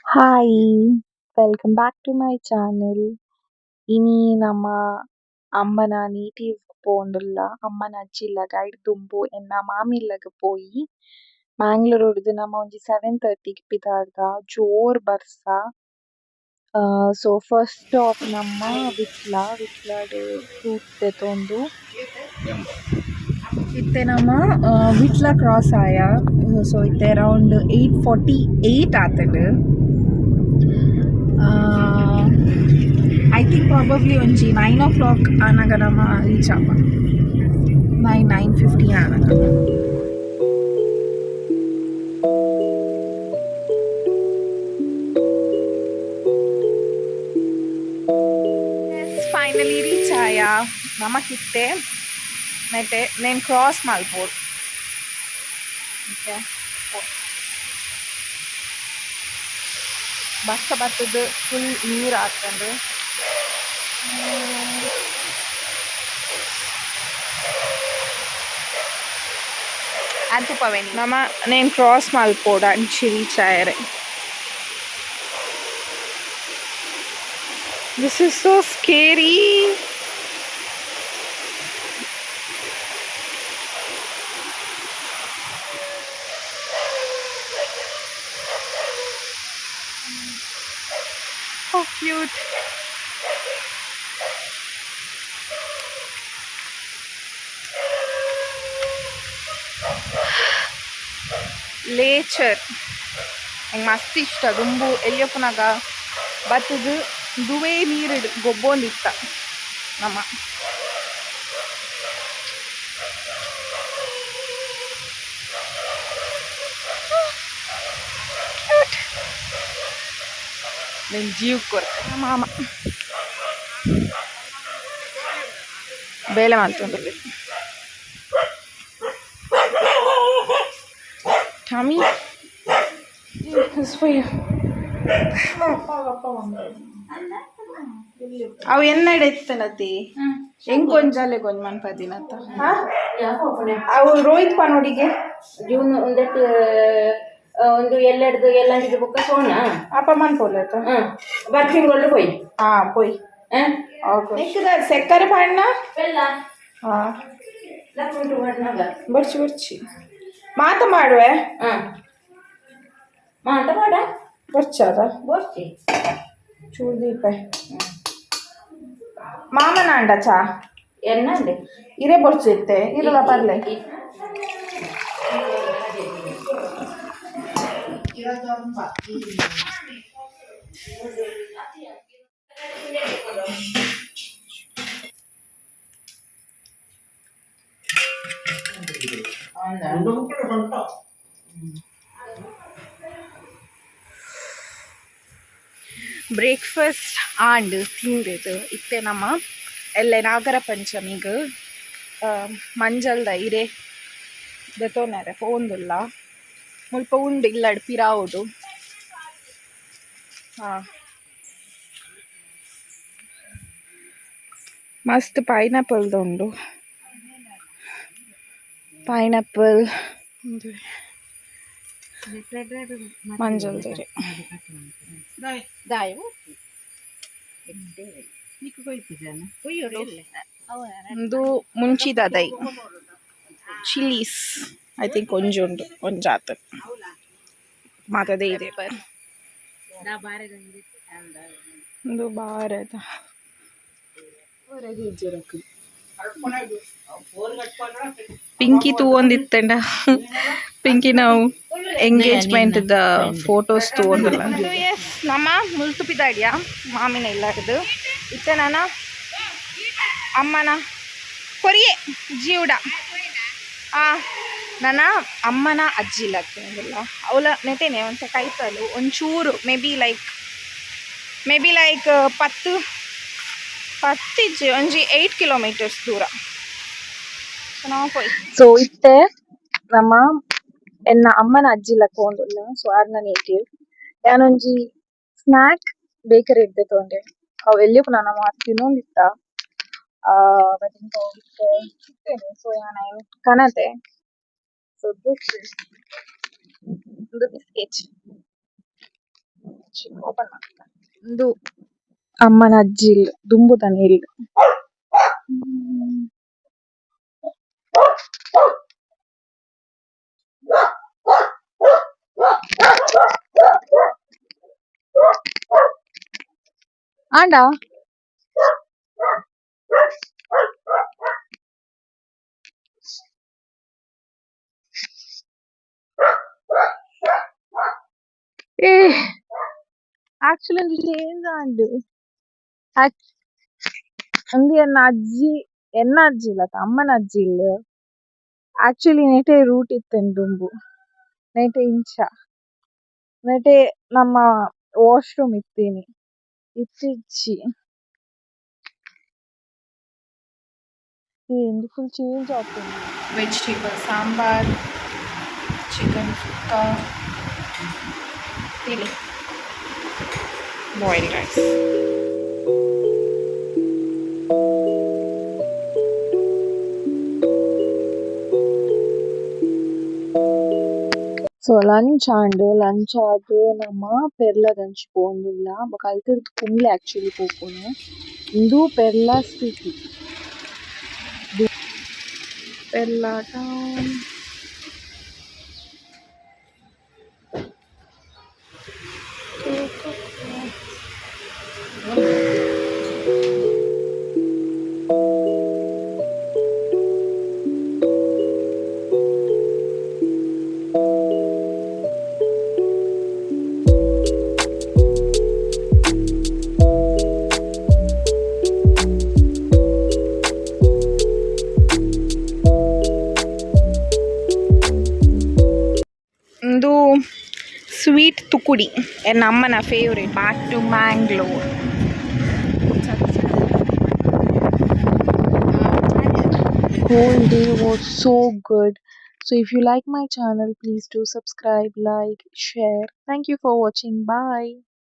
Hi, welcome back to my channel. ಇನಿ ನಮ್ಮ ಅಮ್ಮನ ನೀಟಿಗ್ ಪೋಂದುಲ್ಲ ಅಮ್ಮನ ಅಜ್ಜಿಲಗ ಐಟ್ ದುಂಬು ಎನ್ನ ಮಾಮಿಲಗ್ ಪೋಯಿ ಮ್ಯಾಂಗ್ಳೂರುಡ್ದು ನಮ ಒಂಜಿ 7:30ಗ್ ಪಿದಾರ್ದ ಜೋರ್ ಬರ್ಸ. ಸೊ ಫಸ್ಟ್ ಸ್ಟಾಪ್ ನಮ್ಮ ವಿಟ್ಲಡ್ ಫ್ರೂಟ್ಸ್ ದೆತೊಂದು ಇತ್ತೆ ನಮ್ಮ ವಿಟ್ಲ ಕ್ರಾಸ್ ಆಯ. ಸೊ ಇತ್ತೆ ಅರೌಂಡ್ 8:48 ಆತಡ್. ಐ ಥಿಂಕ್ ಪ್ರಾಬಬ್ಲಿ ಒಂಜಿ 9 o'clock ಆನಗ ನಮ ರೀಚ್ ಆಪ. 9:15 ಆನಗ. ಫೈನಲಿ ರೀಚ್ ಆಯ ನಮಕಿತ್ತೆ ನೆಟ್ಟೆ ನೇನು ಕ್ರಾಸ್ ಮಲ್ಪೋಡು. ಬಸ್ಸ ಬತ್ತದು ಫುಲ್ ನೀರು ಹಾಕೊಂಡು ಅಂತುಪವೇನಿ ನಮ್ಮ ನೇನು ಕ್ರಾಸ್ ಮಲ್ಪೋಡು ಅಂಚಿ ರೀಚ್ ಆಯರೆ. This is so scary. How cute. ಲೇಚರ್ ನಂಗೆ ಮಸ್ತ್ ಇಷ್ಟ. ದುಂಬು ಎಲ್ಲಿಯಪ್ಪನಾಗ ಬತ್ತದು ದುವೇ ನೀರು ಗೊಬ್ಬೊಂದಿತ್ತ ನಮ್ಮ. ನನ್ನ ಜೀವ ಕೊರತೆ ನಮ್ಮ ಮಾಮ ಬೇಲೆ ಮಾಡ್ತೊಂಡ್ರಿ. ಟಾಮಿ ಅವು ಎನ್ನಡೆ ಎತ್ತನತಿ ಹೆಂಗ್ ಕೊಂಜಾಲೆ ಗೊಂಜ್ ಮನ್ಪದಿನತ್ತ ಅವು ರೋಹಿತ್ ಪನೋಡಿಗೆ ಜೂನ್ ಒಂದೆಟ್ಟು ಒಂದು ಎಲ್ಲೆಡ್ದು ಎಲ್ಲಂಟಿಗೆ ಬುಕ್ಕ ಸೋಣ ಅಪ್ಪ ಮನ್ಪೋಲೆತ ಬರ್ಫಿಂಗೊಳ್ಳು ಪೋಯ್ ಹಾ ಪೋಯ್ ನಿಕ್ಕದ ಸೆಕ್ಕರೆ ಪಣ್ಣ ಬೆಲ್ಲ ಹಾ ಲಕ್ಕುಂಟು ಬಣ್ಣಗ ಬರ್ಚಿ ಬರ್ಚಿ ಮಾತ ಮಾಡುವೆ ಮಾತ ಮಾಡ ಬರ್ಚಾದ ಬೋರ್ಚಿ ಚೂರು ದೀಪ ಮಾಮನ ಅಂಡ ಚಾ ಎನ್ನಂಡೆ ಇರೇ ಬರ್ಚಿತ್ತೆ ಇರಲ್ಲ ಬರ್ಲೆ ಬ್ರೇಕ್ಫಾಸ್ಟ್ ಆಂಡ್ ತಿಂದಿದ್ದು ಇತ್ತೆ ನಮ್ಮ ಎಲ್ಲೆ ನಾಗರ ಪಂಚಮಿಗೆ ಮಂಜಲ್ದ ಇರೆ ದೆತೋನಾರೆ ಪೋಂದುಲ್ಲ ಮುಲ್ಪ ಉಂಡು ಇಲ್ಲಡ್ ಪಿರಾವುಡು. ಹಾಂ ಮಸ್ತ್ ಪೈನಾಪಲ್ದು ಉಂಡು. ಪೈನಾಪಲ್ ಮಂಜಲ್ದೆರೆ ಒಂದು ಮುಂಚಿದೈ ಚಿಲ್ಲೀಸ್ ಐ ಥಿಂಕ್ ಒಂಜುಂಡು ಒಂಜಾತ್ ಮಾತದೇ ಇದೆ ಬರ್ ಒಂದು ಬಾರದ ಪಿಂಕಿ ತೂವೊಂದಿತ್ತಂಡ ಪಿಂಕಿ ನಾವು ಎಂಗೇಜ್ಮೆಂಟ್ ದ ಫೋಟೋಸ್ ತೂವೊಂದುಲ್ಲ. ಎಸ್ ನಮ್ಮ ಮುಲ್ತುಪಿದಾಡಿಯ ಮಾಮಿನ ಇಲ್ಲದು ಇತ್ತೆ ನನ್ನ ಅಮ್ಮನ ಕೊರಿಯೆ ಜೀವಡ ನನ್ನ ಅಮ್ಮನ ಅಜ್ಜಿ ಇಲ್ಲಲ್ಲ ಅವಳ ನೆತೆನೆ ಒಂದ್ಸ ಕೈತಲು ಒಂಚೂರು ಮೇ ಬಿ ಲೈಕ್ 10 ಒಂಜಿ 8 ಕಿಲೋಮೀಟರ್ಸ್ ದೂರ ನಾವು ಪೋಯ್. ಸೊ ಇತ್ತೆ ನಮ್ಮ ಎನ್ನ ಅಮ್ಮನ ಅಜ್ಜಿಲಕ ಪೋಂದುಲ್ಲ. ಸೊ ಆರ್ನ ನೇಟಿವ್ ಯಾನೊಂಜಿ ಸ್ನಾಕ್ ಬೇಕರಿ ಇದ್ದೆ ತೊಂಡೆ ಅವು ಎಲ್ಲಿಯೂ ನಾನು ಮಾತು ತಿನ್ನೊಂದಿತ್ತ ಸೊ ಯಾನ ಕನತೆ ಸೊ ದಿಸ್ ಒಂದು ಬಿಸ್ಕೆಟ್ ಓಪನ್ ಮಾಡ್ತಾ ಇದು ಅಮ್ಮನ ಅಜ್ಜಿ ಇಲ್ಲು ದುಂಬುದನ ಇಲ್ಲು. ಆಂಡ ಏ ಆಕ್ಚುಲಿ ಒಂದು ಚೇಂಜ್ ಆಂಡ್ ಅಂದ್ ಎನ್ನ ಅಜ್ಜಿ ಇಲ್ಲ ಅಮ್ಮನ ಅಜ್ಜಿ ಇಲ್ಲ ಆಕ್ಚುಲಿ ನೆಟೆ ರೂಟ್ ಇತ್ತೆನ್ ದುಂಬು ನೆಟೆ ಇಂಚ ನೆಟೆ ನಮ್ಮ ವಾಶ್ರೂಮ್ ಇತ್ತೀನಿ ಇತ್ತಿಜ್ಜಿ ಎಂದು ಫುಲ್ ಚೇಂಜ್ ಆಗ್ತದೆ. ವೆಜಿಟೇಬಲ್ ಸಾಂಬಾರ್, ಚಿಕನ್ ಸುಕ್ಕ, ಇಲ್ಲಿ ಬಾಯ್ಲ್ಡ್ ರೈಸ್. ಸೊ ಲಂಚ್ ಆದ್ ನಮ್ಮ ಪೆರ್ಲದಂಚಿ ಪೋಂದುಲ್ಲ ಕಲ್ತಿರ್ದು ಕುಂಬ್ಳೆ ಆಕ್ಚುಲಿ ಪೋಪುನೆ ಇಂದು ಪೆರ್ಲ ಸಿಟಿ ಪೆರ್ಲ ಟೌನ್. ಒಂದು ಸ್ವೀಟ್ ತುಕುಡಿ ಎನ್ನ ಅಮ್ಮನ favourite back to Mangalore. Whole day was so good. So if you like my channel, please do subscribe, like, share. Thank you for watching. Bye.